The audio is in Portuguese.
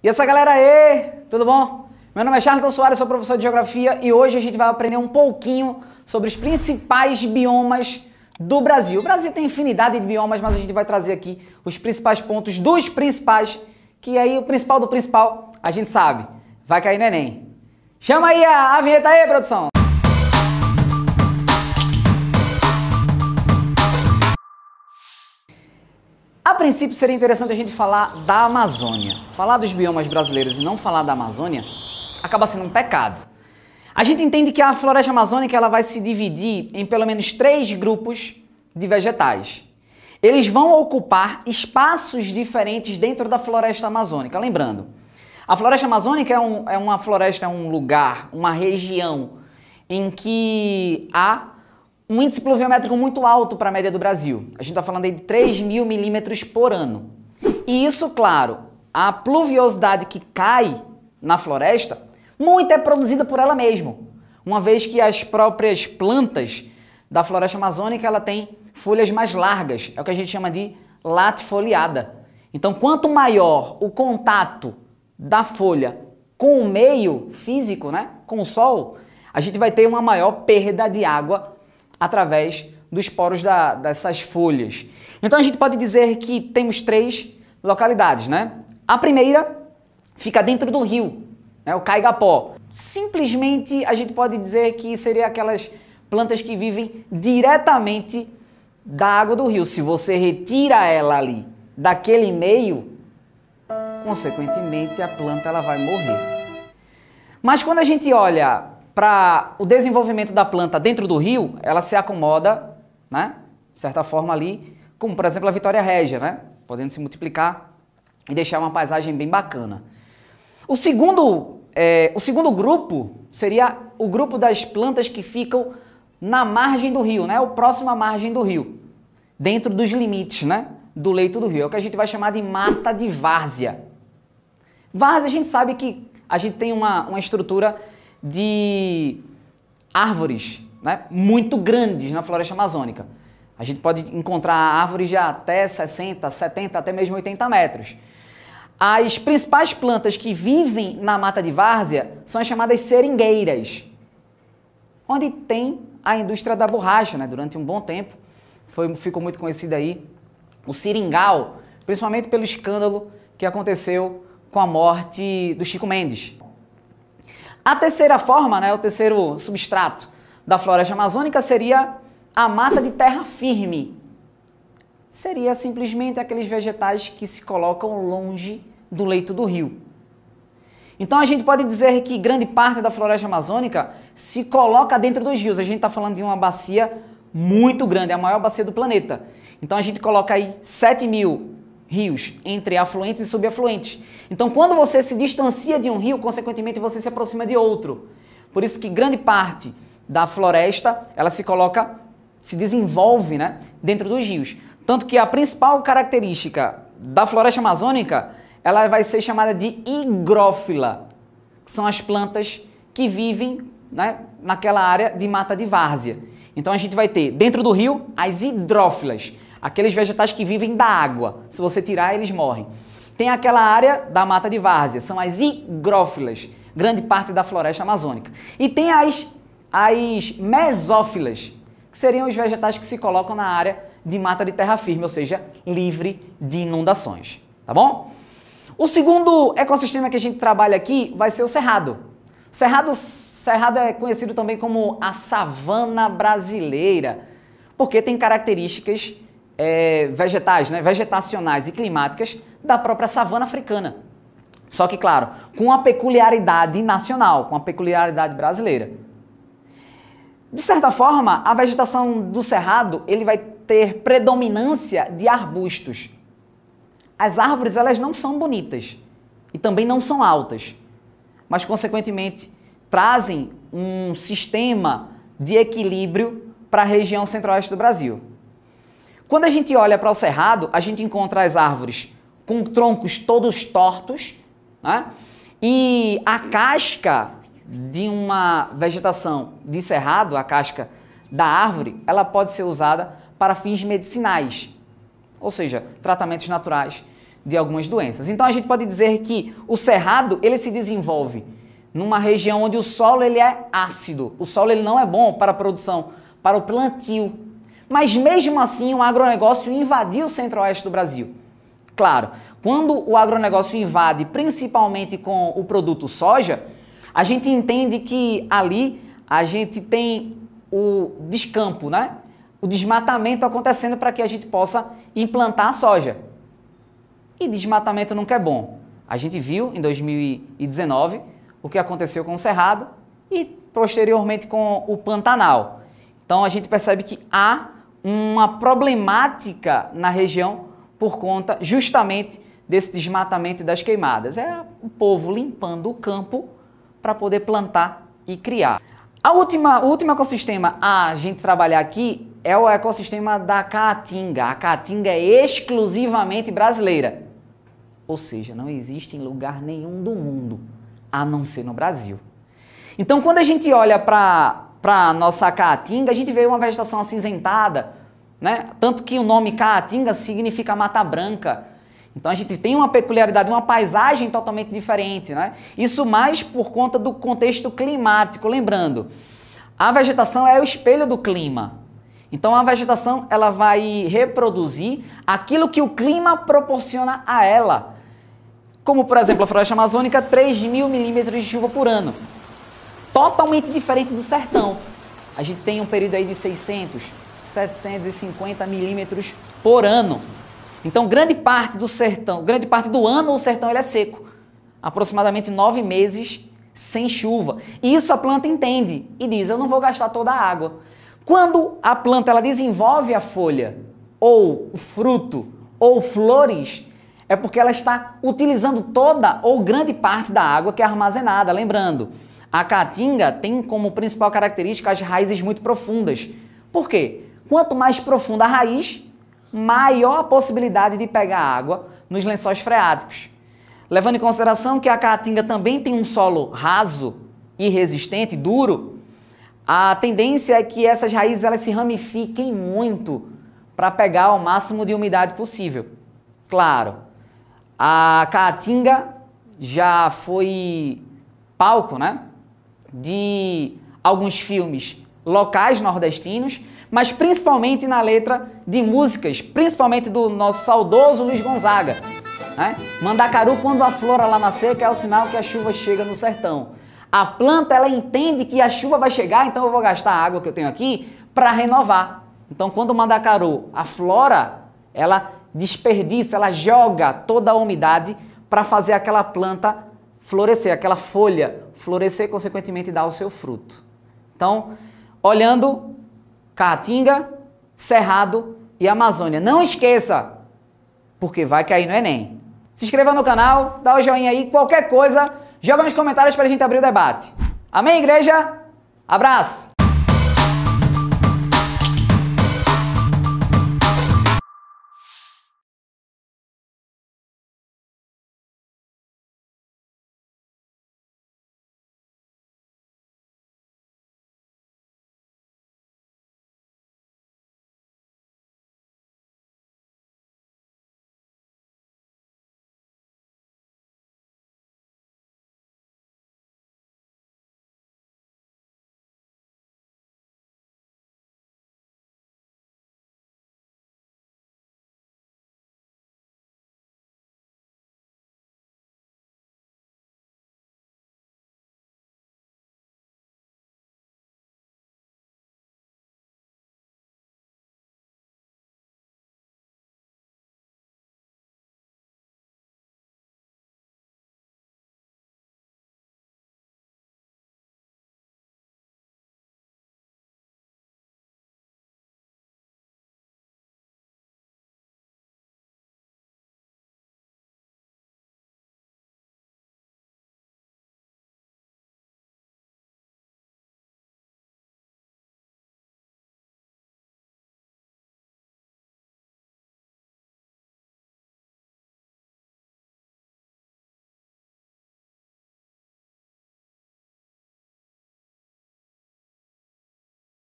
E essa galera aí, tudo bom? Meu nome é Charlton Soares, sou professor de Geografia e hoje a gente vai aprender um pouquinho sobre os principais biomas do Brasil. O Brasil tem infinidade de biomas, mas a gente vai trazer aqui os principais pontos dos principais, que aí o principal do principal a gente sabe, vai cair no Enem. Chama aí a vinheta aí, produção! A princípio seria interessante a gente falar da Amazônia. Falar dos biomas brasileiros e não falar da Amazônia acaba sendo um pecado. A gente entende que a floresta amazônica ela vai se dividir em pelo menos 3 grupos de vegetais. Eles vão ocupar espaços diferentes dentro da floresta amazônica. Lembrando, a floresta amazônica é uma floresta, um lugar, uma região em que há um índice pluviométrico muito alto para a média do Brasil. A gente está falando aí de 3.000 milímetros por ano. E isso, claro, a pluviosidade que cai na floresta, muito é produzida por ela mesma, uma vez que as próprias plantas da floresta amazônica ela tem folhas mais largas, é o que a gente chama de latifoliada. Então, quanto maior o contato da folha com o meio físico, né, com o sol, a gente vai ter uma maior perda de água através dos poros dessas folhas. Então a gente pode dizer que temos 3 localidades, né? A primeira fica dentro do rio, né? O Caigapó. Simplesmente a gente pode dizer que seria aquelas plantas que vivem diretamente da água do rio. Se você retira ela ali daquele meio, consequentemente a planta ela vai morrer. Mas quando a gente olha para o desenvolvimento da planta dentro do rio, ela se acomoda, né, de certa forma ali, como por exemplo a Vitória Régia, né, podendo se multiplicar e deixar uma paisagem bem bacana. O segundo grupo seria o grupo das plantas que ficam na margem do rio, né, o próximo à margem do rio, dentro dos limites, né, do leito do rio, é o que a gente vai chamar de mata de várzea. Várzea, a gente sabe que a gente tem uma estrutura de árvores, né, muito grandes na floresta amazônica. A gente pode encontrar árvores de até 60, 70, até mesmo 80 metros. As principais plantas que vivem na mata de várzea são as chamadas seringueiras, onde tem a indústria da borracha, né, durante um bom tempo. Ficou muito conhecido aí o seringal, principalmente pelo escândalo que aconteceu com a morte do Chico Mendes. A terceira forma, né, o terceiro substrato da floresta amazônica seria a mata de terra firme. Seria simplesmente aqueles vegetais que se colocam longe do leito do rio. Então a gente pode dizer que grande parte da floresta amazônica se coloca dentro dos rios. A gente está falando de uma bacia muito grande, é a maior bacia do planeta. Então a gente coloca aí 7.000 rios entre afluentes e subafluentes. Então, quando você se distancia de um rio, consequentemente você se aproxima de outro. Por isso que grande parte da floresta, ela se desenvolve, né, dentro dos rios. Tanto que a principal característica da floresta amazônica, ela vai ser chamada de higrófila, que são as plantas que vivem, né, naquela área de mata de várzea. Então a gente vai ter, dentro do rio, as hidrófilas, aqueles vegetais que vivem da água. Se você tirar, eles morrem. Tem aquela área da mata de várzea, são as higrófilas, grande parte da floresta amazônica. E tem as mesófilas, que seriam os vegetais que se colocam na área de mata de terra firme, ou seja, livre de inundações. Tá bom? O segundo ecossistema que a gente trabalha aqui vai ser o cerrado. Cerrado é conhecido também como a savana brasileira, porque tem características vegetais, né, vegetacionais e climáticas da própria savana africana. Só que, claro, com uma peculiaridade nacional, com uma peculiaridade brasileira. De certa forma, a vegetação do cerrado ele vai ter predominância de arbustos. As árvores elas não são bonitas e também não são altas, mas, consequentemente, trazem um sistema de equilíbrio para a região centro-oeste do Brasil. Quando a gente olha para o cerrado, a gente encontra as árvores com troncos todos tortos, né? E a casca de uma vegetação de cerrado, a casca da árvore, ela pode ser usada para fins medicinais, ou seja, tratamentos naturais de algumas doenças. Então a gente pode dizer que o cerrado, ele se desenvolve numa região onde o solo ele é ácido. O solo ele não é bom para a produção, para o plantio. Mas mesmo assim o agronegócio invadiu o centro-oeste do Brasil. Claro, quando o agronegócio invade, principalmente com o produto soja, a gente entende que ali a gente tem o descampo, né? O desmatamento acontecendo para que a gente possa implantar a soja. E desmatamento nunca é bom. A gente viu em 2019 o que aconteceu com o Cerrado e posteriormente com o Pantanal. Então a gente percebe que há uma problemática na região por conta justamente desse desmatamento e das queimadas. É o povo limpando o campo para poder plantar e criar. O último ecossistema a gente trabalhar aqui é o ecossistema da caatinga. A caatinga é exclusivamente brasileira. Ou seja, não existe em lugar nenhum do mundo, a não ser no Brasil. Então, quando a gente olha para a nossa caatinga, a gente vê uma vegetação acinzentada, né? Tanto que o nome caatinga significa mata branca. Então a gente tem uma peculiaridade, uma paisagem totalmente diferente, né? Isso mais por conta do contexto climático. Lembrando, a vegetação é o espelho do clima. Então a vegetação ela vai reproduzir aquilo que o clima proporciona a ela. Como, por exemplo, a floresta amazônica, 3.000 milímetros de chuva por ano. Totalmente diferente do sertão. A gente tem um período aí de 600, 750 milímetros por ano. Então, grande parte do sertão, grande parte do ano o sertão ele é seco. Aproximadamente 9 meses sem chuva. E isso a planta entende e diz, eu não vou gastar toda a água. Quando a planta ela desenvolve a folha, ou o fruto, ou flores, é porque ela está utilizando toda ou grande parte da água que é armazenada. Lembrando, a caatinga tem como principal característica as raízes muito profundas. Por quê? Quanto mais profunda a raiz, maior a possibilidade de pegar água nos lençóis freáticos. Levando em consideração que a caatinga também tem um solo raso e resistente, duro, a tendência é que essas raízes elas se ramifiquem muito para pegar o máximo de umidade possível. Claro, a caatinga já foi palco, né, de alguns filmes locais nordestinos, mas principalmente na letra de músicas, principalmente do nosso saudoso Luiz Gonzaga, né? Mandacaru, quando aflora lá na seca, é o sinal que a chuva chega no sertão. A planta, ela entende que a chuva vai chegar, então eu vou gastar a água que eu tenho aqui para renovar. Então, quando o mandacaru aflora, ela desperdiça, ela joga toda a umidade para fazer aquela planta florescer, aquela folha florescer, consequentemente dar o seu fruto. Então, olhando Caatinga, Cerrado e Amazônia. Não esqueça, porque vai cair no Enem. Se inscreva no canal, dá o joinha aí, qualquer coisa, joga nos comentários para a gente abrir o debate. Amém, igreja? Abraço!